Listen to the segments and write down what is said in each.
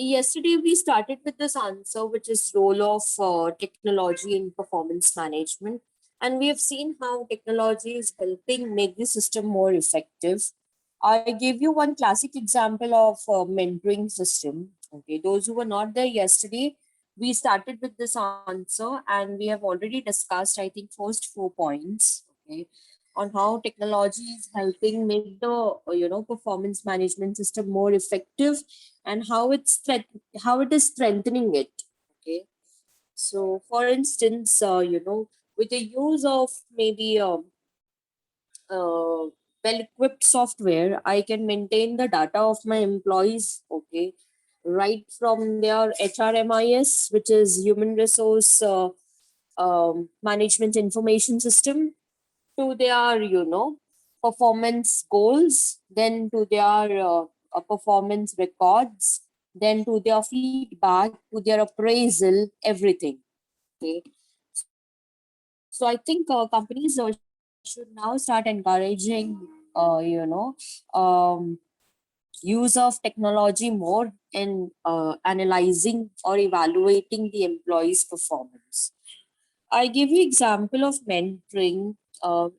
Yesterday we started with this answer, which is role of technology in performance management, and we have seen how technology is helping make the system more effective. I gave you one classic example of mentoring system. Okay, those who were not there yesterday, we started with this answer, and we have already discussed, I think, first 4 points. Okay, on how technology is helping make the performance management system more effective, and how it is strengthening it. Okay, so for instance, with the use of maybe well equipped software, I can maintain the data of my employees. Okay, right from their HRMIS, which is human resource management information system, to their performance goals, then to their performance records, then to their feedback, to their appraisal, everything. Okay, so I think companies should now start encouraging um, use of technology more in analyzing or evaluating the employees performance. I give you example of mentoring.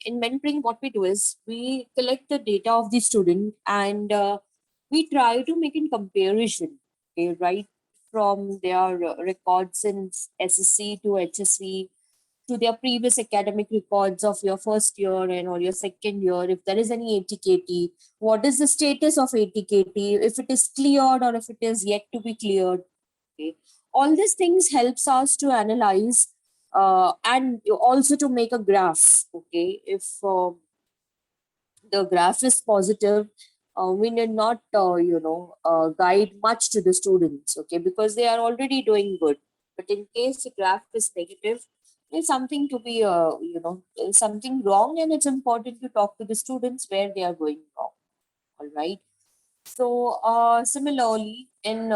In mentoring, what we do is we collect the data of the student, and we try to make in comparison. Okay, right from their records in SSC to HSC to their previous academic records of your first year and or your second year. If there is any ATKT, what is the status of ATKT? If it is cleared or if it is yet to be cleared. Okay, all these things helps us to analyze and also to make a graph. Okay, if the graph is positive, we need not guide much to the students. Okay, because they are already doing good. But in case the graph is negative, there's something to be there's something wrong, and it's important to talk to the students where they are going wrong. All right. So similarly, in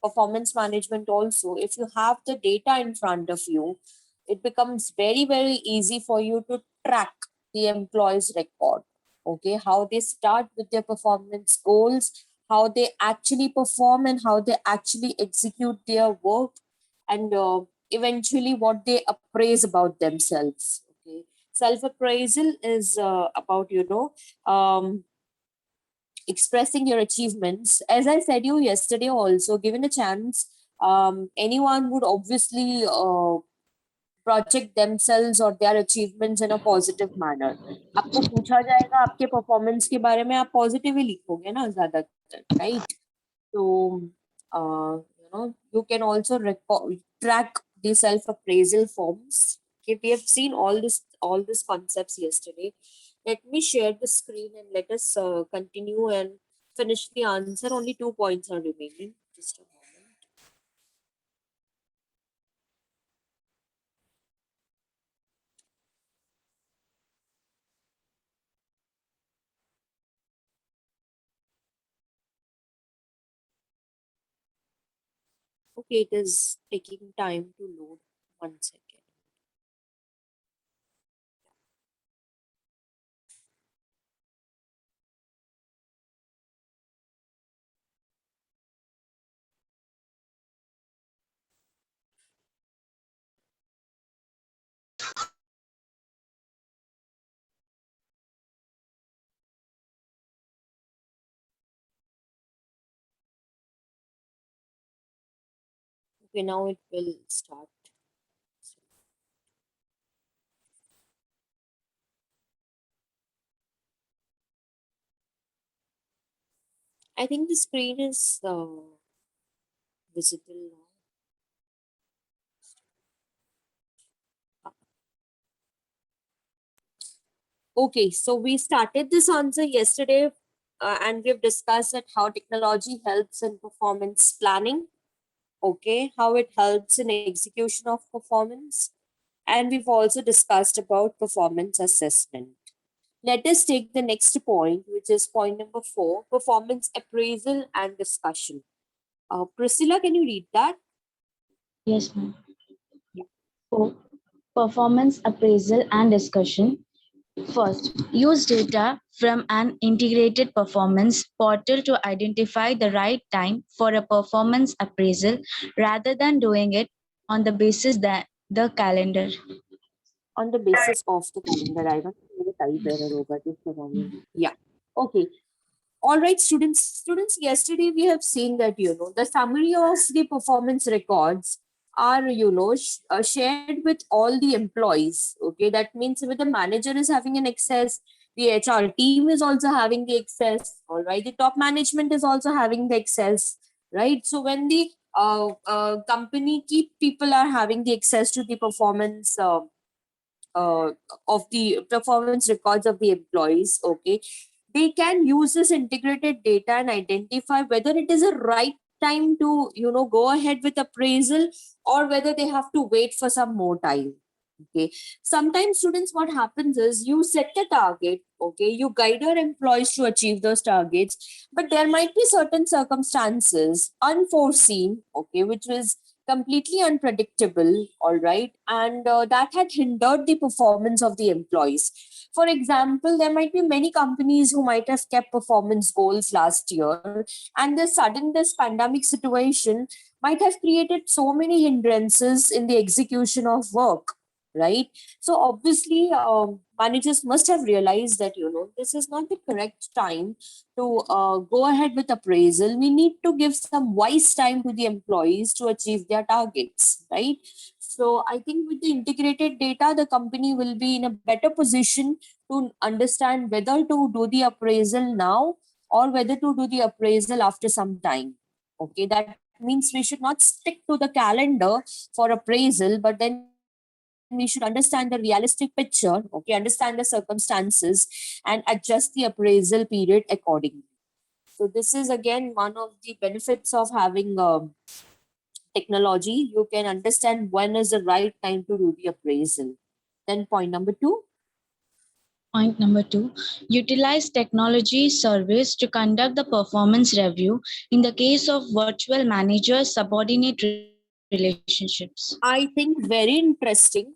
performance management also, if you have the data in front of you, it becomes very, very easy for you to track the employee's record. Okay, how they start with their performance goals, how they actually perform, and how they actually execute their work, and eventually what they appraise about themselves. Okay, self appraisal is about expressing your achievements. As I said you yesterday, also given a chance, anyone would obviously project themselves or their achievements in a positive manner. आपको पूछा जाएगा आपके performance के बारे में, आप positive ही लिखोगे ना ज्यादातर, राइट? तो you can also track the self appraisal forms. Okay, we have seen all these concepts yesterday. Let me share the screen and let us continue and finish the answer. Only 2 points are remaining. Just a moment. Okay, it is taking time to load. 1 second. Okay, now it will start. I think the screen is visible now. Okay, so we started this answer yesterday, and we've discussed that how technology helps in performance planning. Okay, how it helps in execution of performance, and we've also discussed about performance assessment. Let us take the next point, which is point number 4: performance appraisal and discussion. Priscilla, can you read that? Yes, ma'am. So, performance appraisal and discussion. First, use data from an integrated performance portal to identify the right time for a performance appraisal rather than doing it on the basis that the calendar. On the basis of the calendar. I don't know the type error, but just a moment. Yeah. Okay. All right, students. Students, yesterday we have seen that, the summary of the performance records are, shared with all the employees. Okay. That means if the manager is having an access, the HR team is also having the access. All right. The top management is also having the access. Right. So when the company keep people are having the access to the performance uh, of the performance records of the employees, okay, they can use this integrated data and identify whether it is a right time to go ahead with appraisal, or whether they have to wait for some more time. Okay, sometimes students, what happens is you set a target, okay, you guide your employees to achieve those targets, but there might be certain circumstances unforeseen, okay, which was completely unpredictable, all right, and that had hindered the performance of the employees. For example, there might be many companies who might have kept performance goals last year, and this pandemic situation might have created so many hindrances in the execution of work, right? So obviously, managers must have realized that this is not the correct time to go ahead with appraisal. We need to give some wise time to the employees to achieve their targets, right? So I think with the integrated data, the company will be in a better position to understand whether to do the appraisal now, or whether to do the appraisal after some time. Okay, that means we should not stick to the calendar for appraisal, but then we should understand the realistic picture, okay, understand the circumstances, and adjust the appraisal period accordingly. So this is again one of the benefits of having technology. You can understand when is the right time to do the appraisal. Then point number two. Point number two, utilize technology service to conduct the performance review in the case of virtual manager subordinate relationships. I think very interesting.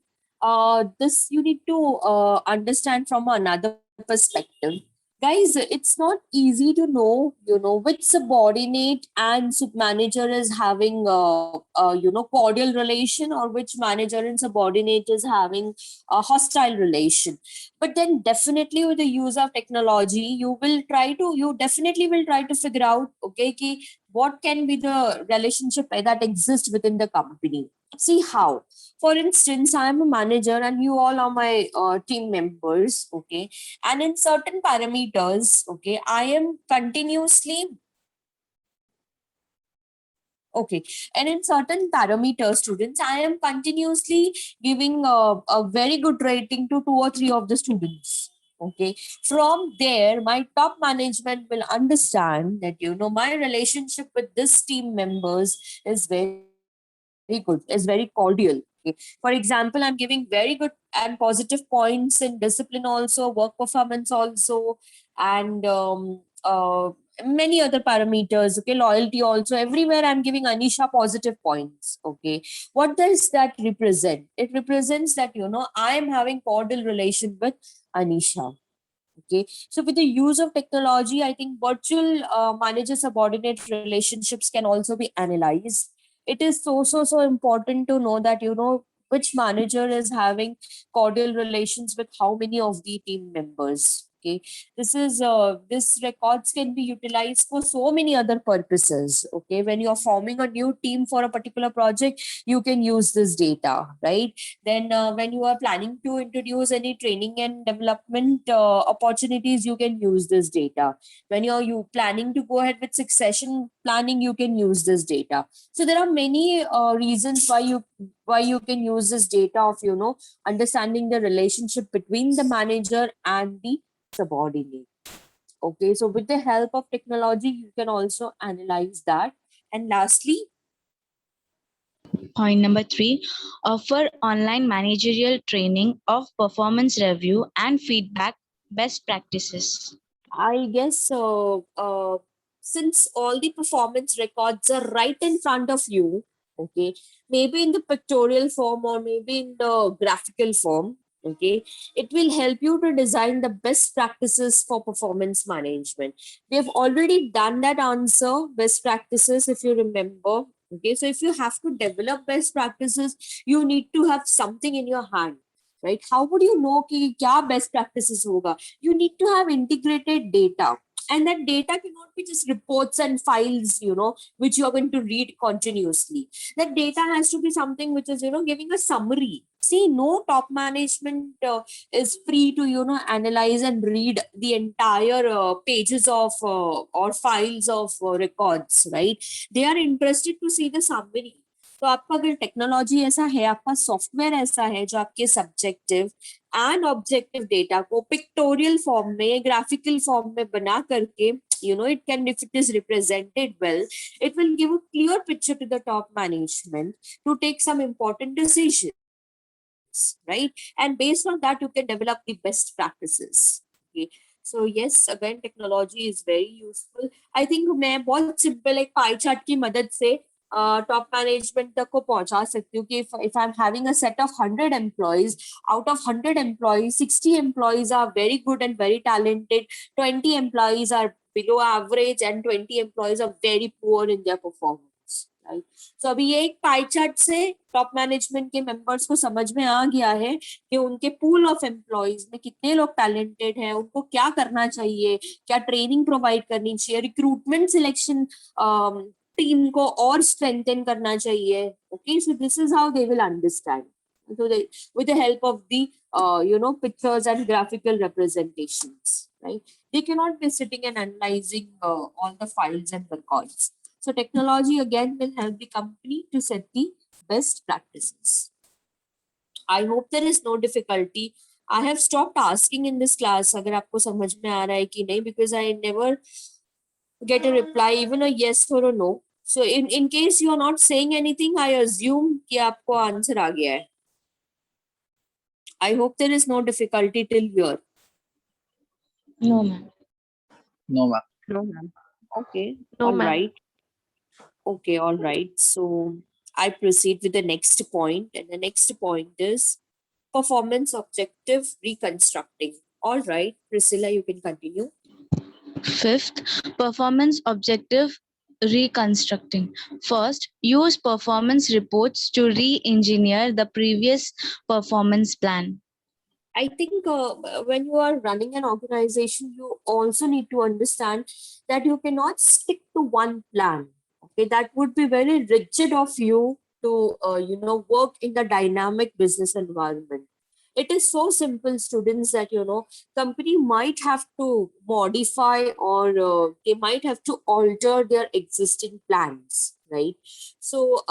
This you need to understand from another perspective. Guys, it's not easy to know, which subordinate and sub manager is having, cordial relation, or which manager and subordinate is having a hostile relation. But then definitely with the use of technology, you definitely will try to figure out, okay, ki, what can be the relationship that exists within the company. See how. For instance, I am a manager and you all are my team members, okay, and in certain parameters, okay, I am continuously, okay, and in certain parameters, students, I am continuously giving a very good rating to two or three of the students. Okay, from there, my top management will understand that my relationship with this team members is very good, is very cordial. Okay. For example, I'm giving very good and positive points in discipline also, work performance also, and many other parameters. Okay, loyalty also. Everywhere I'm giving Anisha positive points. Okay, what does that represent? It represents that I am having cordial relation with Anisha. Okay, so with the use of technology, I think virtual manager subordinate relationships can also be analyzed. It is so important to know that which manager is having cordial relations with how many of the team members. Okay, this records can be utilized for so many other purposes. Okay, when you're forming a new team for a particular project, you can use this data, right? Then when you are planning to introduce any training and development opportunities, you can use this data. When you planning to go ahead with succession planning, you can use this data. So there are many reasons why you can use this data of understanding the relationship between the manager and the subordinate. Okay, so with the help of technology, you can also analyze that. And lastly, Point number three, offer online managerial training of performance review and feedback best practices. I guess since all the performance records are right in front of you, okay, maybe in the pictorial form or maybe in the graphical form, Okay, it will help you to design the best practices for performance management. We have already done that answer, best practices, if you remember. Okay, so if you have to develop best practices, you need to have something in your hand, right? How would you know कि क्या best practices होगा? You need to have integrated data, and that data cannot be just reports and files, which you are going to read continuously. That data has to be something which is, giving a summary. See, no top management is free to, analyze and read the entire pages of or files of records, right? They are interested to see the summary. तो आपका अगर technology ऐसा है, आपका software ऐसा है जो आपके सब्जेक्टिव एंड ऑब्जेक्टिव डेटा को पिक्टोरियल फॉर्म में, ग्राफिकल फॉर्म में बना करके, it can, if it is represented well, it will give a clear picture to the top management to take some important decisions, right? And based on that, you can develop the best practices. Okay. So yes, again, technology is very useful. I think मैं बहुत simple एक pie chart की मदद से top management तक को पहुंचा सकती हूँ कि if I'm having a set of 100 employees, out of 100 employees, 60 employees are very good and very talented, 20 employees are below average, and 20 employees are very poor in their performance, right? So अभी ये एक pie chart से top management के members को समझ में आ गया है कि उनके पूल ऑफ एम्प्लॉइज में कितने लोग टैलेंटेड हैं, उनको क्या करना चाहिए, क्या ट्रेनिंग प्रोवाइड करनी चाहिए, रिक्रूटमेंट सिलेक्शन टीम को और स्ट्रेंथन करना चाहिए. Okay, so this is how they will understand. So they, with the help of the pictures and graphical representations, right? They cannot be sitting and analyzing all the files and records. So technology again will help the company to set the best practices. I hope there is no difficulty. I have stopped asking in this class अगर आपको समझ में आ रहा है कि नहीं, because I never get a reply, even a yes or a no. So in case you are not saying anything, I assume कि आपको answer आ गया है. I hope there is no difficulty till here. No, ma'am. No, ma'am. No, ma'am. Okay. No, All ma'am. right. Okay. All right. So I proceed with the next point, and the next point is performance objective reconstructing. All right, Priscilla, you can continue. Fifth, performance objective reconstructing. First, use performance reports to re-engineer the previous performance plan. I think when you are running an organization, you also need to understand that you cannot stick to one plan. Okay, that would be very rigid of you to work in the dynamic business environment. It is so simple, students, that company might have to modify, or they might have to alter their existing plans, right? So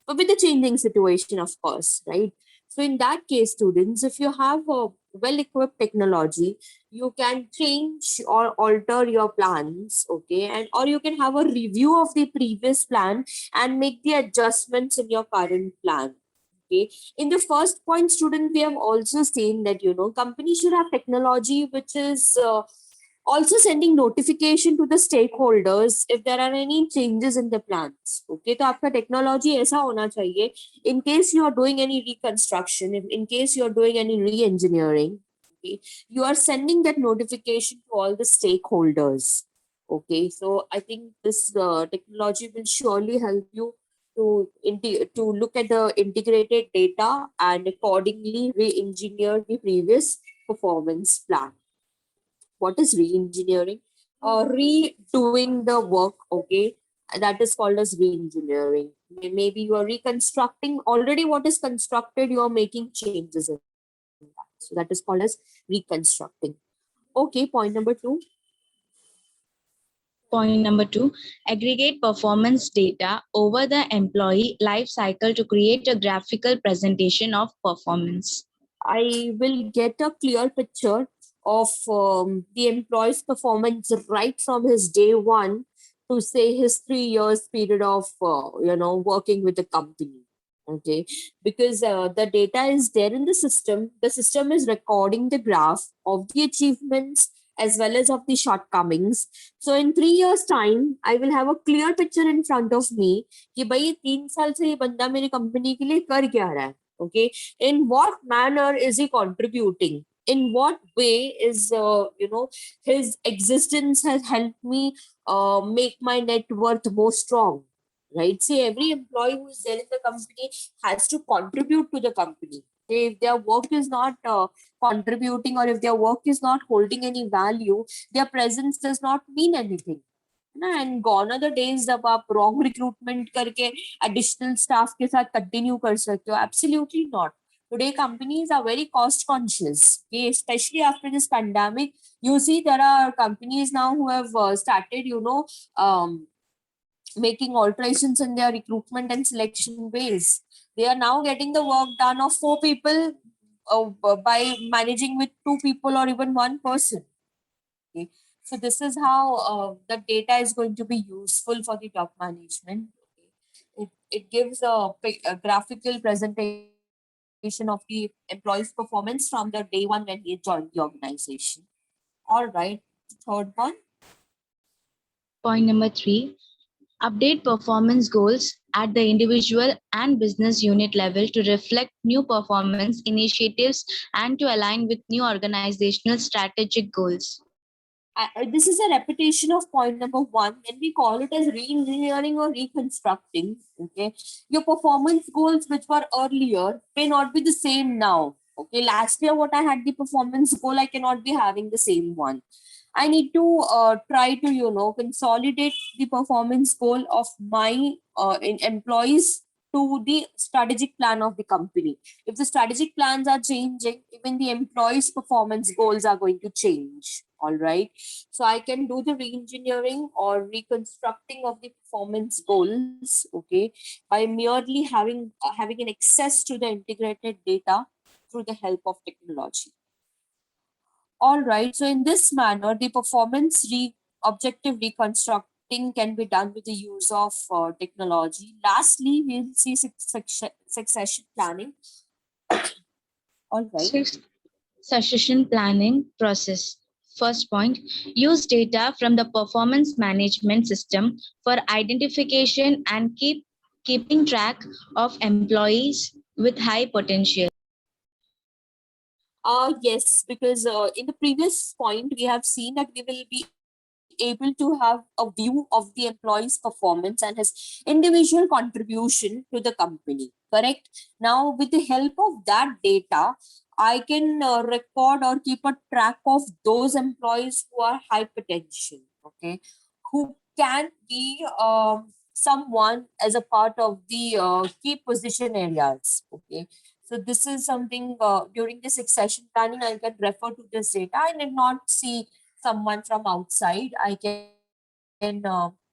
with the changing situation, of course, right? So in that case, students, if you have a well-equipped technology, you can change or alter your plans, okay? And or you can have a review of the previous plan and make the adjustments in your current plan. Okay. In the first point, student, we have also seen that companies should have technology which is also sending notification to the stakeholders if there are any changes in the plans. Okay, तो आपका technology ऐसा होना चाहिए, in case you are doing any reconstruction, in case you are doing any re-engineering, okay, you are sending that notification to all the stakeholders. Okay, so I think this technology will surely help you to look at the integrated data and accordingly re-engineer the previous performance plan. What is re-engineering? Redoing the work, okay? That is called as re-engineering. Maybe you are reconstructing already what is constructed, you are making changes in that. So that is called as reconstructing. Okay, point number 2. Point number 2, aggregate performance data over the employee life cycle to create a graphical presentation of performance. I will get a clear picture of the employee's performance right from his day one to say his 3 years period of working with the company. Okay, because the data is there in the system is recording the graph of the achievements as well as of the shortcomings. So in 3 years time, I will have a clear picture in front of me कि भाई 3 साल से ये बंदा मेरी company के लिए कर क्या रहा है. Okay, in what manner is he contributing? In what way is his existence has helped me make my net worth more strong, right? See, every employee who is there in the company has to contribute to the company. If their work is not contributing, or if their work is not holding any value, their presence does not mean anything ना. And gone are the days जब आप wrong recruitment करके additional staff के साथ continue कर सकते हो. Absolutely not. Today companies are very cost conscious, okay? Especially after this pandemic, you see there are companies now who have started um, making alterations in their recruitment and selection ways. They are now getting the work done of 4 people by managing with 2 people or even one person. Okay. So this is how the data is going to be useful for the top management. Okay. It gives a graphical presentation of the employee's performance from the day one when he joined the organization. All right. Third one. Point number 3, update performance goals at the individual and business unit level to reflect new performance initiatives and to align with new organizational strategic goals. This is a repetition of point number 1. When we call it as re-engineering or reconstructing, okay, your performance goals which were earlier may not be the same now. Okay, last year what I had the performance goal, I cannot be having the same one. I need to try to consolidate the performance goal of my employees to the strategic plan of the company. If the strategic plans are changing, even the employees' performance goals are going to change. All right. So I can do the re-engineering or reconstructing of the performance goals, okay, by merely having an access to the integrated data through the help of technology. All right. So in this manner, the objective reconstructing can be done with the use of technology. Lastly, we'll see succession planning. All right. Succession planning process. First point, use data from the performance management system for identification and keeping track of employees with high potential. Yes, because in the previous point, we have seen that we will be able to have a view of the employee's performance and his individual contribution to the company. Correct? Now, with the help of that data, I can record or keep a track of those employees who are high potential, okay, who can be someone as a part of the key position areas, okay. So this is something during the succession planning, I can refer to this data. I did not see someone from outside. I can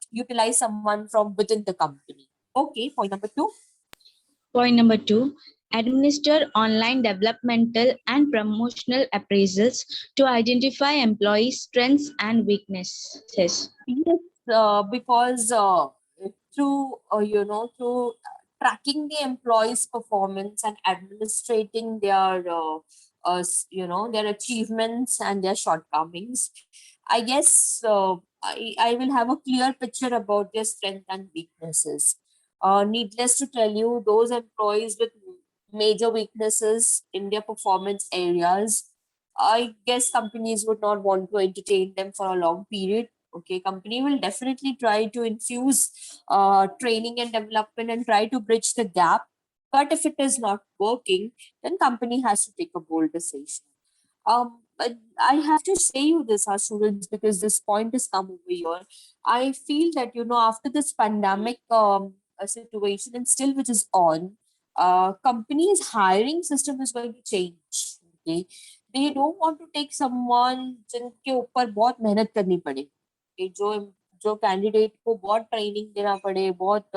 utilize someone from within the company. Okay, point number 2. Point number 2, administer online developmental and promotional appraisals to identify employee strengths and weaknesses. Yes, because through tracking the employees' performance and administrating their their achievements and their shortcomings, I guess I will have a clear picture about their strengths and weaknesses. Needless to tell you, those employees with major weaknesses in their performance areas, I guess companies would not want to entertain them for a long period. Okay, company will definitely try to infuse training and development and try to bridge the gap. But if it is not working, then company has to take a bold decision. But I have to say you this, our students, because this point has come over here. I feel that after this pandemic situation and still which is on, companies hiring system is going to change. Okay, they don't want to take someone जिनके ऊपर बहुत मेहनत करनी पड़े. Okay, जो candidate को बहुत training देना पड़े, बहुत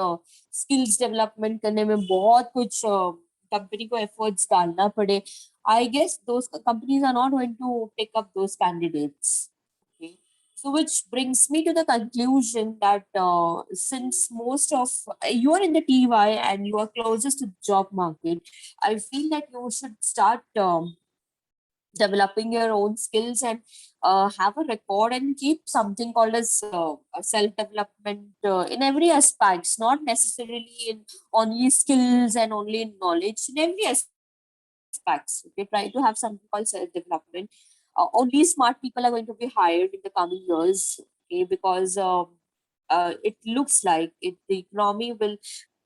स्किल्स डेवलपमेंट करने में बहुत कुछ कंपनी को एफर्ट्स डालना पड़े. I guess those companies are not going to pick up those candidates. Okay. So, which brings me to the conclusion that since most of you are in the TY and you are closest to the job market, I feel that you should start developing your own skills and have a record and keep something called as self-development in every aspects, not necessarily in only skills and only in knowledge, in every aspects. Okay, try to have something called self-development. Only smart people are going to be hired in the coming years. Okay, because it looks like the economy will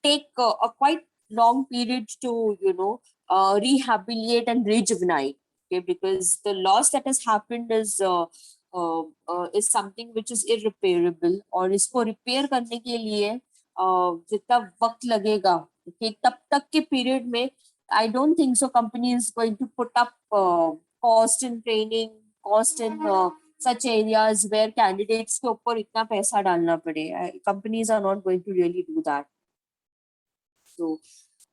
take a quite long period to rehabilitate and rejuvenate. Okay, because the loss that has happened is something which is irreparable, और इसको repair करने के लिए जितना वक्त लगेगा, okay, तब तक के period में I don't think so company is going to put up cost in training, cost in such areas where candidates के ऊपर इतना पैसा डालना पड़े. Companies are not going to really do that. So,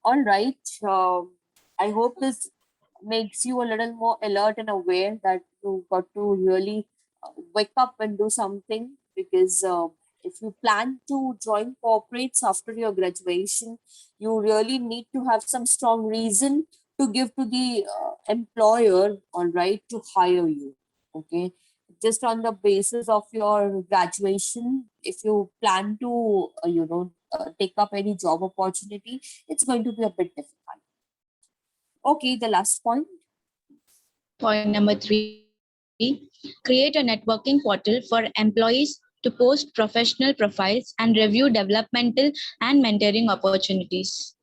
all right. I hope this makes you a little more alert and aware that you got to really wake up and do something, because if you plan to join corporates after your graduation, you really need to have some strong reason to give to the employer, all right, to hire you. Okay. Just on the basis of your graduation, if you plan to, take up any job opportunity, it's going to be a bit difficult. Okay, the last point. Point number 3, create a networking portal for employees to post professional profiles and review developmental and mentoring opportunities.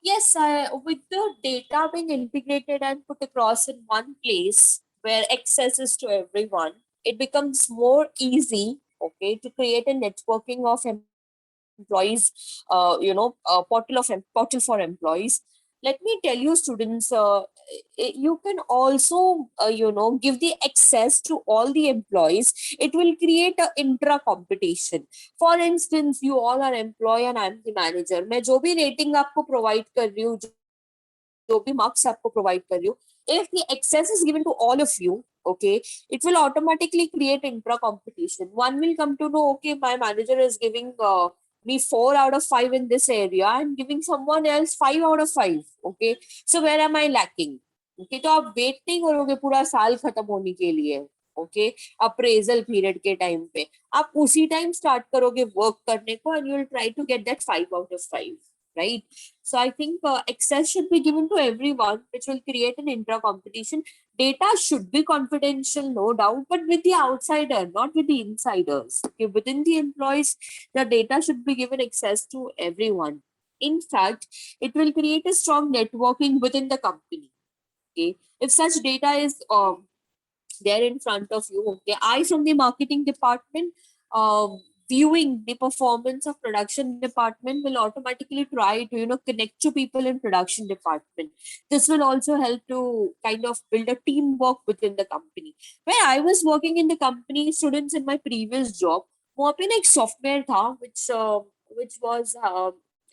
Yes, with the data being integrated and put across in one place where access is to everyone, it becomes more easy, okay, to create a networking of employees, portal for employees. Let me tell you, students, you can also, give the access to all the employees. It will create a intra competition. For instance, you all are employee and I'm the manager. मैं जो भी rating आपको provide कर रही हूँ, जो भी marks आपको provide कर रही हूँ, if the access is given to all of you, okay, it will automatically create intra competition. One will come to know, okay, my manager is giving me 4 out of 5 in this area and giving someone else 5 out of 5. Okay, so where am I lacking? Okay, तो आप wait नहीं करोगे पूरा साल खत्म होने के लिए. ओके, अप्रेजल पीरियड के टाइम पे आप उसी टाइम स्टार्ट करोगे वर्क करने को, and you will try to get that 5 out of 5, right? So I think access should be given to everyone, which will create an intra competition. Data should be confidential, no doubt, but with the outsider, not with the insiders. Okay, within the employees, the data should be given access to everyone. In fact, it will create a strong networking within the company. Okay, if such data is there in front of you, okay, I from the marketing department, viewing the performance of production department, will automatically try to connect to people in production department. This will also help to kind of build a teamwork within the company. Where I was working in the company, students, in my previous job, वहाँ पे ना एक software था which was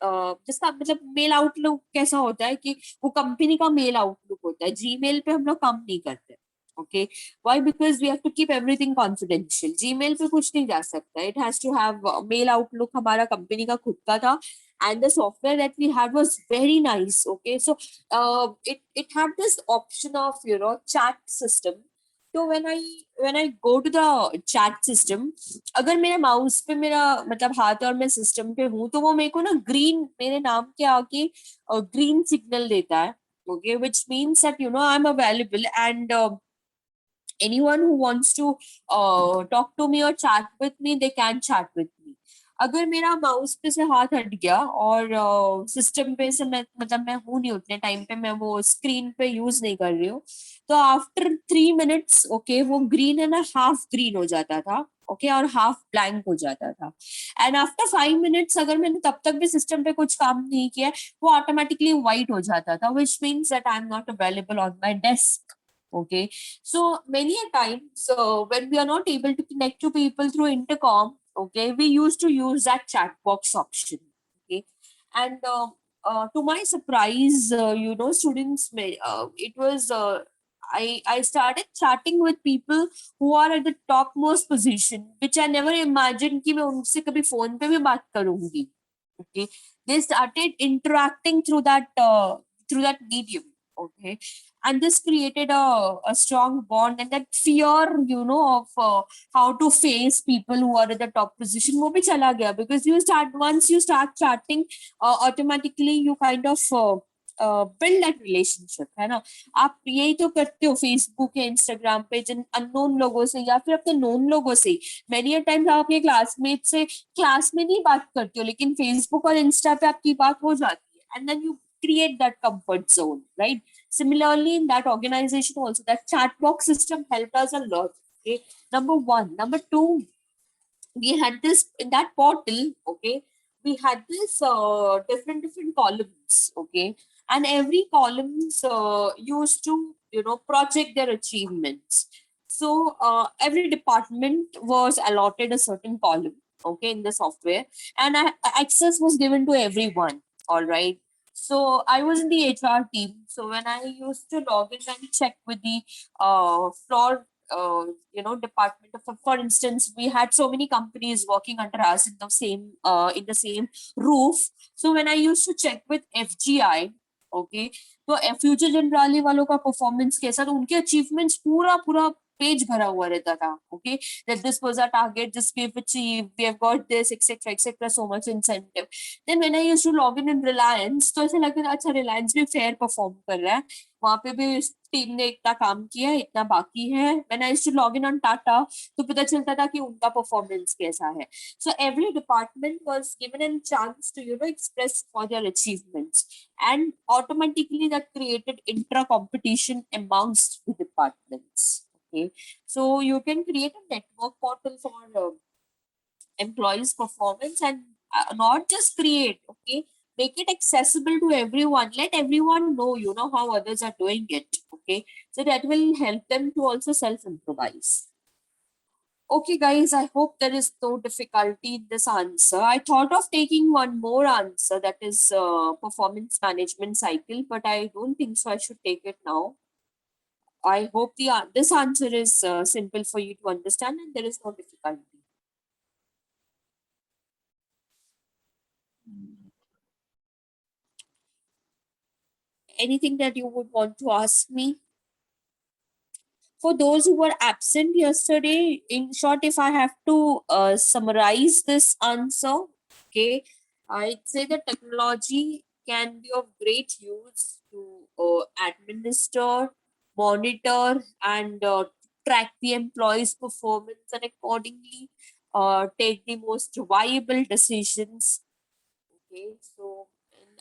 जिसका मतलब mail outlook कैसा होता है कि वो कंपनी का मेल आउटलुक होता है. जीमेल पे हम लोग काम नहीं करते. Okay, why? Because we have to keep everything confidential. Gmail पे कुछ नहीं जा सकता. It has to have mail outlook. हमारा कंपनी का खुद का था, and the software that we had was very nice. Okay, so it had this option of chat system. So when I go to the chat system, अगर मेरे mouse पे मेरा मतलब हाथ और मैं सिस्टम पे हूँ, तो वो मेरे को ना ग्रीन मेरे नाम के आगे ग्रीन सिग्नल देता है. Okay, which means that I'm available, and anyone who wants to talk to me or chat with me, they can chat with me. अगर मेरा माउस पे से हाथ हट गया और सिस्टम पे से मैं हूँ नहीं उतने टाइम पे, मैं वो स्क्रीन पे यूज नहीं कर रही हूँ, तो आफ्टर 3 minutes, ओके, वो ग्रीन है ना, हाफ ग्रीन हो जाता था. ओके, और हाफ ब्लैंक हो जाता था. एंड आफ्टर 5 minutes, अगर मैंने तब तक भी सिस्टम पे कुछ काम नहीं किया, वो ऑटोमेटिकली व्हाइट हो जाता था, which means that I am not available on my desk. Okay, so many a times when we are not able to connect to people through intercom, okay, we used to use that chat box option. Okay, and to my surprise, students may it was I started chatting with people who are at the topmost position, which I never imagined कि मैं उनसे कभी phone पे भी बात करूंगी. Okay, they started interacting through that medium. Okay, and this created a strong bond, and that fear, of how to face people who are at the top position, wo bhi chala gaya, because once you start chatting, automatically you kind of build that relationship, है ना. आप यही तो करते हो Facebook या Instagram पे जिन unknown लोगों से या फिर अपने नोन लोगों से. मेनी टाइम्स आप अपने क्लासमेट से क्लास में नहीं बात करते हो, लेकिन फेसबुक और इंस्टा पे आपकी बात हो जाती है, and then you create that comfort zone, right? Similarly, in that organization also, that chat box system helped us a lot. Okay, number one. Number two, we had this in that portal. Okay, we had this different columns. Okay, and every columns used to project their achievements. So every department was allotted a certain column, okay, in the software, and access was given to everyone. All right. So I was in the HR team. So when I used to log in and check with the floor department, for instance, we had so many companies working under us in the same roof. So when I used to check with FGI, okay, तो future generally वालों का performance कैसा, तो उनके achievements पूरा पूरा page भरा हुआ रहता था. Okay, that this was our target, this we've achieved, we have got this, etc etc, so much incentive. Then when I used to log in Reliance, तो ऐसा लगता था अच्छा रिलायंस भी फेयर परफॉर्म कर रहा है, वहां पे भी टीम ने इतना काम किया, इतना बाकी है. When I used to log in on Tata, तो पता चलता था कि उनका परफॉर्मेंस कैसा है. So every department was given a chance to express for their achievements, and automatically that created intra competition amongst the departments. Okay, so you can create a network portal for employees performance, and not just create, okay, make it accessible to everyone, let everyone know how others are doing it. Okay, so that will help them to also self improvise. Okay guys, I hope there is no difficulty in this answer. I thought of taking one more answer, that is performance management cycle, but I don't think so I should take it now. I hope this answer is simple for you to understand and there is no difficulty. Anything that you would want to ask me? For those who were absent yesterday, in short, if I have to summarize this answer, okay, I'd say that technology can be of great use to administer, monitor, and track the employee's performance, and accordingly take the most viable decisions. Okay, so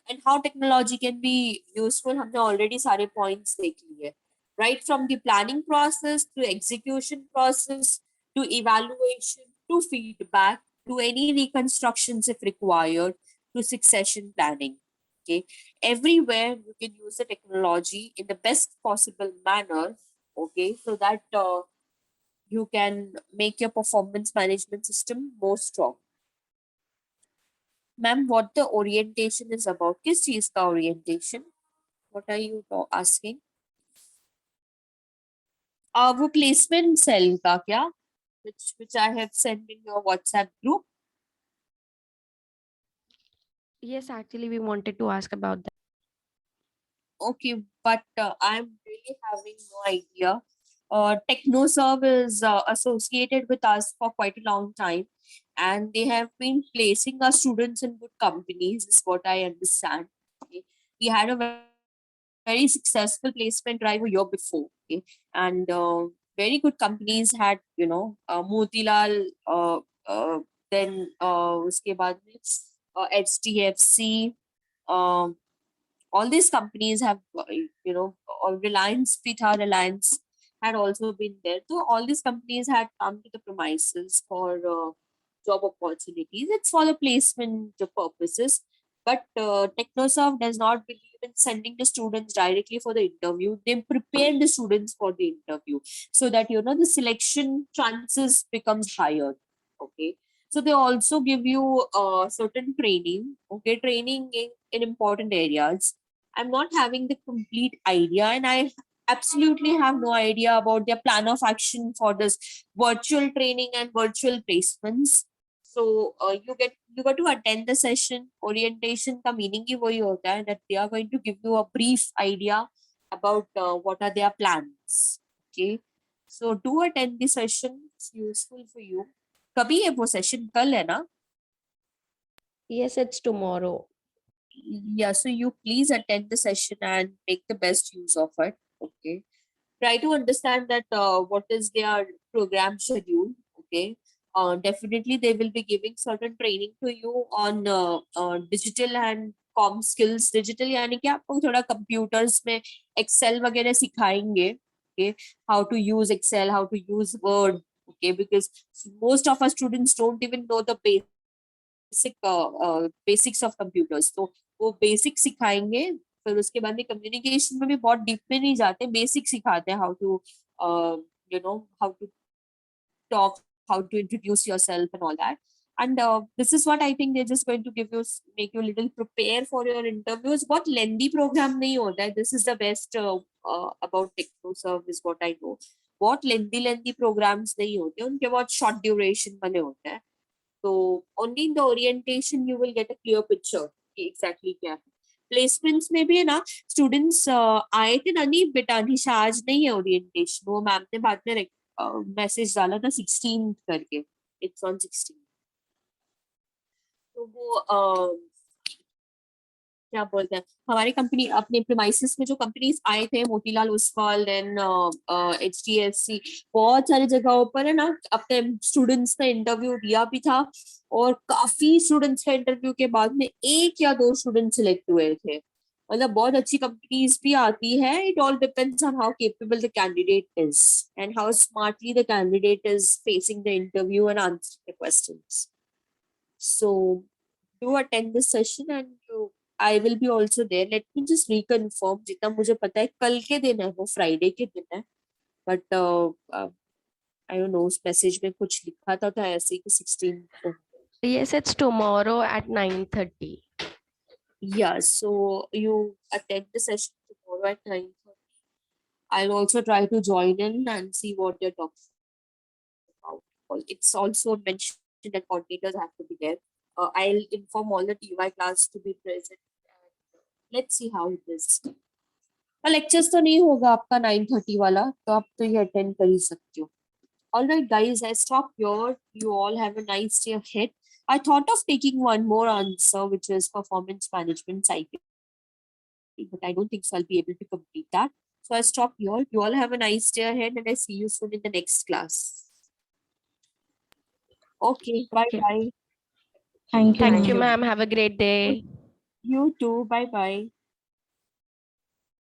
and how technology can be useful, हमने already सारे points देख लिए, right from the planning process to execution process to evaluation to feedback to any reconstructions if required to succession planning. Okay, everywhere you can use the technology in the best possible manner. Okay, so that you can make your performance management system more strong. Ma'am what the orientation is about, किस चीज का orientation, what are you asking? वो placement cell का क्या, which I have sent in your WhatsApp group. Yes, actually, we wanted to ask about that. Okay, but I'm really having no idea. Technoserve is associated with us for quite a long time, and they have been placing our students in good companies, is what I understand. Okay. We had a very successful placement drive a year before. Okay. And very good companies had, Motilal, then uske baad mein, HDFC, all these companies have, or Reliance bhi tha, Reliance had also been there. So all these companies had come to the premises for job opportunities. It's for the placement purposes. But Technosoft does not believe in sending the students directly for the interview. They prepare the students for the interview so that, the selection chances becomes higher. Okay. So they also give you certain training, okay, training in important areas. I'm not having the complete idea, and I absolutely have no idea about their plan of action for this virtual training and virtual placements. So you got to attend the session. Orientation का meaning ही वही होता है that they are going to give you a brief idea about what are their plans. Okay, so do attend the session. It's useful for you. कभी है वो session? कल है ना? Yes, it's tomorrow. Yeah, so you please attend the session and make the best use of it. Okay, try to understand that what is their program schedule. Okay, definitely they will be giving certain training to you on digital and com skills. Digital यानी कि आपको थोड़ा computers में Excel वगैरह सिखाएंगे. Okay, how to use Excel, how to use Word. Okay, because most of our students don't even know the basics of computers. तो वो basic सिखाएंगे. फिर उसके बाद में कम्युनिकेशन में भी बहुत डीप में नहीं जाते, बेसिक सिखाते हैं how to how to talk, how to introduce yourself and all that. And this is what I think they're just going to give you, make you a little prepare for your interviews. बहुत lengthy program नहीं होता है. This is the best about TechnoServe is what I know. बहुत lengthy programs नहीं होते, उनके बहुत short duration वाले होते हैं. So only in the orientation you will get a clear picture कि exactly क्या है. प्लेसमेंट्स में भी है ना, स्टूडेंट्स आए थे ना, नहीं बेटा निशा आज नहीं है ओरिएंटेशन, वो मैम ने बाद में मैसेज डाला था 16 करके, इट्स ऑन 16. तो वो क्या बोलते हैं, हमारी कंपनी अपने प्रीमाइसेस में जो कंपनीज आए थे, मोतीलाल ओसवाल एंड HDFC, बहुत सारी जगहों पर है ना अपने स्टूडेंट्स का इंटरव्यू दिया भी था, और काफी स्टूडेंट्स का इंटरव्यू के बाद में 1 या 2 स्टूडेंट सिलेक्ट हुए थे. मतलब बहुत अच्छी कंपनीज भी आती है. It all depends on how capable the candidate is and how smartly the candidate is facing the interview and answering the questions. So do attend this session and I will be also there. Let me just reconfirm. जितना मुझे पता है कल के दिन है, वो Friday के दिन है. But I don't know, उस मैसेज में कुछ लिखा था ऐसे कि 16 को. Yes, it's tomorrow at 9:30. Yeah, so you attend the session tomorrow at 9:30. I'll also try to join in and see what you're talking about. It's also mentioned that coordinators have to be there. I'll inform all the TY class to be present. Let's see how it is. Lectures तो नहीं होगा आपका 9:30 वाला, तो आप तो ये attend कर ही सकते हो. Alright guys, I stop here. You all have a nice day ahead. I thought of taking one more answer, which is performance management cycle, but I don't think so I'll be able to complete that. So I stop here. You all have a nice day ahead and I see you soon in the next class. Okay, bye bye. Thank you. Thank you, ma'am. ma'am. Have a great day. You too. Bye bye.